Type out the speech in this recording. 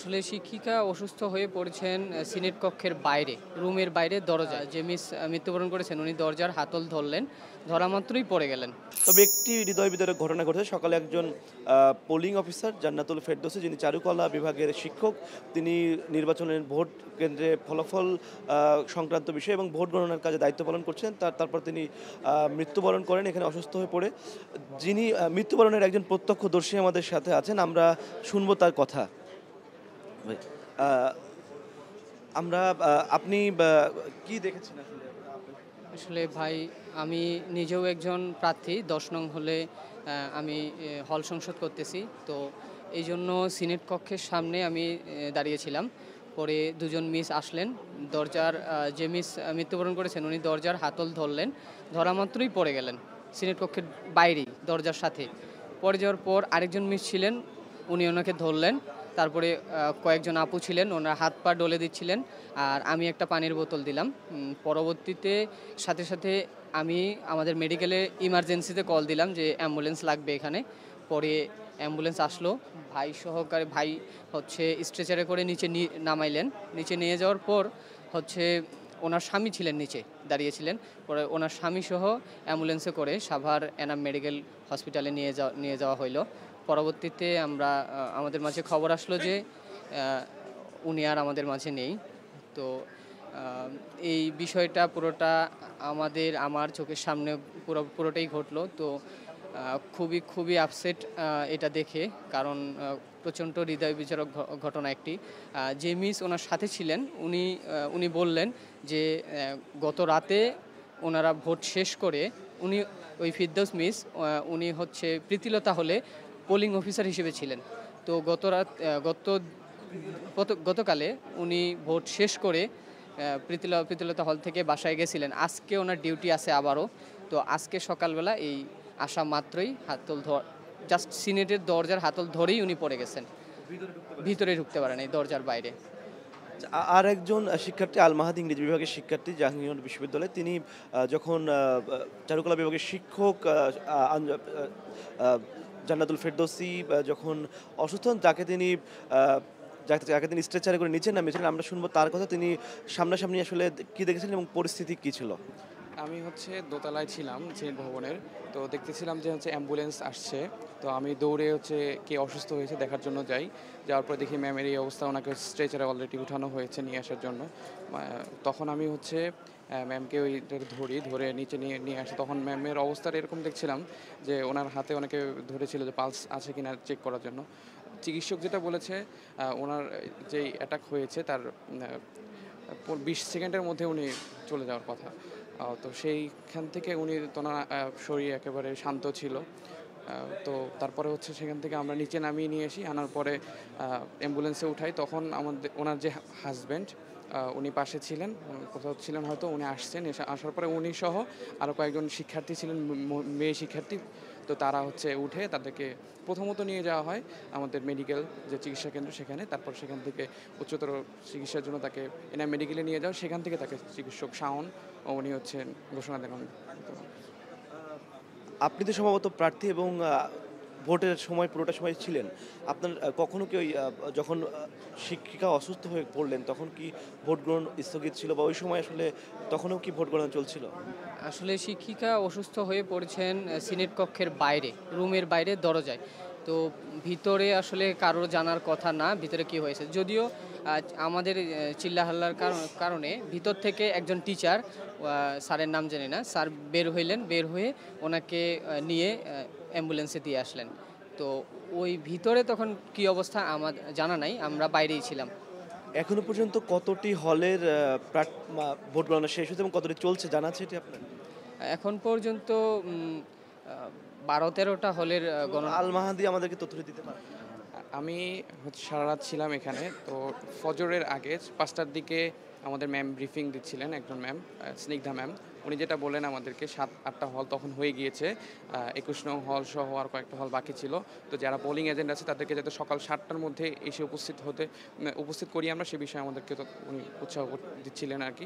আসলে শিক্ষিকা অসুস্থ হয়ে পড়েছেন সিনেট কক্ষের বাইরে, রুমের বাইরে দরজায়। যে মিস মৃত্যুবরণ করেছেন উনি দরজার হাতল ধরলেন, ধরা মাত্রই পড়ে গেলেন। তবে একটি হৃদয় বিদারক ঘটনা ঘটেছে। সকালে একজন পোলিং অফিসার জান্নাতুল ফেরদৌসী, যিনি চারুকলা বিভাগের শিক্ষক, তিনি নির্বাচনের ভোট কেন্দ্রে ফলাফল সংক্রান্ত বিষয় এবং ভোট গণনার কাজে দায়িত্ব পালন করছিলেন। তারপর তিনি মৃত্যুবরণ করেন এখানে অসুস্থ হয়ে পড়ে। যিনি মৃত্যুবরণের একজন প্রত্যক্ষদর্শী আমাদের সাথে আছেন, আমরা শুনবো তার কথা। ভাই, আ আমরা আপনি কি দেখেছেন আসলে? আসলে ভাই, আমি নিজেও একজন প্রার্থী ১০ নং হলে আমি হল সংসদ করতেছি। তো এইজন্য সিনেট কক্ষের সামনে আমি দাঁড়িয়েছিলাম। পরে দুজন মিস আসলেন। দরজার যে মিস মৃত্যুবরণ করেছেন উনি দরজার হাতল ধরলেন। ধরা মাত্রই পড়ে গেলেন। সিনেট কক্ষের বাইরেই, দরজার সাথে। পড়ে যাওয়ার পর আরেকজন মিস ছিলেন, উনি ওনাকে ধরলেন। তারপরে কয়েকজন আপু ছিলেন, ওনারা হাত পা ডলে দিচ্ছিলেন। আর আমি একটা পানির বোতল দিলাম। পরবর্তীতে সাথে, সাথে আমি আমাদের মেডিকেলে ইমার্জেন্সিতে কল দিলাম যে অ্যাম্বুলেন্স লাগবে এখানে। পরে অ্যাম্বুলেন্স আসলো। ভাই সহকারে ভাই হচ্ছে স্ট্রেচারে করে নিচে নামাইলেন। নিচে নিয়ে যাওয়ার পর হচ্ছে ওনার স্বামী ছিলেন নিচে দাঁড়িয়েছিলেন। পরে ওনার স্বামীসহ অ্যাম্বুলেন্সে করে সাভার এনাম মেডিকেল হসপিটালে নিয়ে যাওয়া হইলো। পরবর্তীতে আমাদের মাঝে খবর আসলো যে উনি আর আমাদের মাঝে নেই। তো এই বিষয়টা পুরোটা আমার চোখের সামনে পুরোটাই ঘটলো। তো খুবই আপসেট এটা দেখে। কারণ প্রচণ্ড হৃদয় বিদারক ঘটনা একটি। যে মিস ওনার সাথে ছিলেন উনি বললেন যে গত রাতে ওনারা ভোট শেষ করে ওই ফিরদৌস মিস উনি হচ্ছে প্রীতিলতা হলে পোলিং অফিসার হিসেবে ছিলেন। তো গতকালে উনি ভোট শেষ করে প্রীতিলতা হল থেকে বাসায় গেছিলেন। আজকে ওনার ডিউটি আছে আবারও। তো আজকে সকালবেলা এই আসা মাত্রই জাস্ট সিনেটের দরজার হাতল ধরেই উনি পড়ে গেছেন। ভিতরে ঢুকতে পারেন এই দরজার বাইরে। আর একজন শিক্ষার্থী আল মাহাদি ইংরেজি বিভাগের শিক্ষার্থী জাহাঙ্গীরনগর বিশ্ববিদ্যালয়ে, তিনি যখন চারুকলা বিভাগের শিক্ষক জান্নাতুল ফেরদৌসী যখন অসুস্থ হন, যাকে তিনি স্ট্রেচারে করে নিচে নামিয়েছিলেন, আমরা শুনবো তার কথা। তিনি সামনাসামনি আসলে কি দেখেছিলেন এবং পরিস্থিতি কি ছিল? আমি হচ্ছে দোতলায় ছিলাম সিনেট ভবনের। তো দেখতেছিলাম যে হচ্ছে অ্যাম্বুলেন্স আসছে। তো আমি দৌড়ে হচ্ছে কে অসুস্থ হয়েছে দেখার জন্য যাই। যাওয়ার পর দেখি ম্যামের এই অবস্থা, ওনাকে স্ট্রেচারে অলরেডি উঠানো হয়েছে নিয়ে আসার জন্য। তখন আমি হচ্ছে ম্যামকে ধরে নিচে নিয়ে আসি। তখন ম্যামের অবস্থাটা এরকম দেখছিলাম যে ওনার হাতে অনেকে ধরেছিল যে পালস আছে কিনা চেক করার জন্য। চিকিৎসক যেটা বলেছে, ওনার যেই অ্যাটাক হয়েছে তার 20 সেকেন্ডের মধ্যে উনি চলে যাওয়ার কথা। তো সেইখান থেকে উনি শরীর একেবারে শান্ত ছিল। তো তারপরে হচ্ছে সেখান থেকে আমরা নিচে নামিয়ে নিয়ে আসি। আনার পরে অ্যাম্বুলেন্সে উঠাই। তখন ওনার যে হাজব্যান্ড উনি পাশে ছিলেন, কোথাও ছিলেন হয়তো, উনি আসছেন। আসার পরে উনি সহ আরও কয়েকজন শিক্ষার্থী ছিলেন, মেয়ে শিক্ষার্থী। তো তারা হচ্ছে উঠে তাদেরকে প্রথমত নিয়ে যাওয়া হয় আমাদের মেডিকেল যে চিকিৎসা কেন্দ্র সেখানে। তারপর সেখান থেকে উচ্চতর চিকিৎসার জন্য তাকে এনাম মেডিকেলে নিয়ে যাওয়া। সেখান থেকে তাকে চিকিৎসক শাওন উনি হচ্ছেন ঘোষণা দেন। আপনি তো সম্ভবত প্রার্থী এবং ভোটের সময় পুরোটা সময় ছিলেন। আপনার কখনো কি যখন শিক্ষিকা অসুস্থ হয়ে পড়লেন, তখন কি ভোট গ্রহণ স্থগিত ছিল, বা ওই সময় আসলে তখনও কি ভোট গণনা চলছিল? আসলে শিক্ষিকা অসুস্থ হয়ে পড়েছেন সিনেট কক্ষের বাইরে, রুমের বাইরে দরজায়। তো ভিতরে আসলে কারোর জানার কথা না ভিতরে কি হয়েছে। যদিও আমাদের চিল্লাহাল্লার কারণে ভিতর থেকে একজন টিচার, স্যারের নাম জানি না, স্যার বের হয়ে ওনাকে নিয়ে অ্যাম্বুলেন্সে দিয়ে আসলেন। তো ওই ভিতরে তখন কি অবস্থা আমার জানা নাই, আমরা বাইরেই ছিলাম। এখনো পর্যন্ত কতটি হলের ভোট গণনা শেষ হয়েছে এবং কতটি চলছে জানা আছে এটি আপনার? এখন পর্যন্ত ১২-১৩টা হলের গণনা। আল মাহাদি আমাদেরকে তথ্যটি দিতে পারেন? আমি হচ্ছে সারা রাত ছিলাম এখানে। তো ফজরের আগে ৫টার দিকে আমাদের ম্যাম ব্রিফিং দিচ্ছিলেন, একজন ম্যাম, স্নিগ্ধা ম্যাম। উনি যেটা বললেন আমাদেরকে ৭-৮টা হল তখন হয়ে গিয়েছে। ২১ নং হল সহ আর কয়েকটা হল বাকি ছিল। তো যারা পোলিং এজেন্ট আছে তাদেরকে যাতে সকাল ৭টার মধ্যে এসে উপস্থিত করি আমরা, সে বিষয়ে আমাদেরকে তো উনি উৎসাহ দিচ্ছিলেন আর কি।